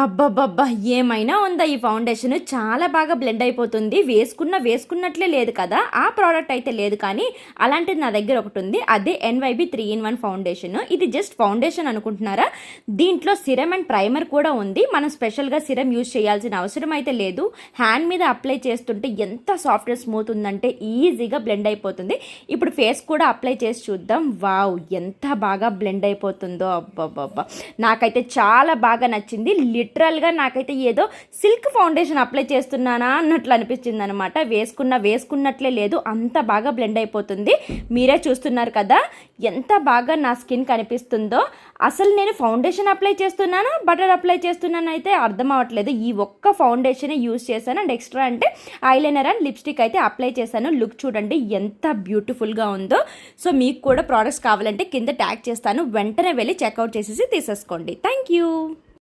అబ్బబ్బబ్బా! ఏమైనా ఉందా ఈ ఫౌండేషన్, చాలా బాగా బ్లెండ్ అయిపోతుంది. వేసుకున్నట్లే లేదు కదా! ఆ ప్రోడక్ట్ అయితే లేదు కానీ అలాంటిది నా దగ్గర ఒకటుంది. అదే ఎన్వైబీ 3-in-1 ఫౌండేషన్. ఇది జస్ట్ ఫౌండేషన్ అనుకుంటున్నారా? దీంట్లో సిరమ్ అండ్ ప్రైమర్ కూడా ఉంది. మనం స్పెషల్గా సిరమ్ యూజ్ చేయాల్సిన అవసరం అయితే లేదు. హ్యాండ్ మీద అప్లై చేస్తుంటే ఎంత సాఫ్ట్ అండ్ స్మూత్ ఉందంటే ఈజీగా బ్లెండ్ అయిపోతుంది. ఇప్పుడు ఫేస్ కూడా అప్లై చేసి చూద్దాం. వావ్, ఎంత బాగా బ్లెండ్ అయిపోతుందో. అబ్బబ్బబ్బా! నాకైతే చాలా బాగా నచ్చింది. లిటరల్గా నాకైతే ఏదో సిల్క్ ఫౌండేషన్ అప్లై చేస్తున్నానా అన్నట్లు అనిపించింది అనమాట. వేసుకున్నట్లే లేదు, అంత బాగా బ్లెండ్ అయిపోతుంది. మీరే చూస్తున్నారు కదా ఎంత బాగా నా స్కిన్ కనిపిస్తుందో. అసలు నేను ఫౌండేషన్ అప్లై చేస్తున్నానా బటర్ అప్లై చేస్తున్నాను అయితే అర్థం అవ్వట్లేదు. ఈ ఒక్క ఫౌండేషన్ యూస్ చేశాను అండ్ ఎక్స్ట్రా అంటే ఐలైనర్ అండ్ లిప్స్టిక్ అయితే అప్లై చేశాను. లుక్ చూడండి ఎంత బ్యూటిఫుల్గా ఉందో. సో మీకు కూడా ప్రోడక్ట్స్ కావాలంటే కింద ట్యాగ్ చేస్తాను, వెంటనే వెళ్ళి చెక్అవుట్ చేసేసి తీసేసుకోండి. Thank you.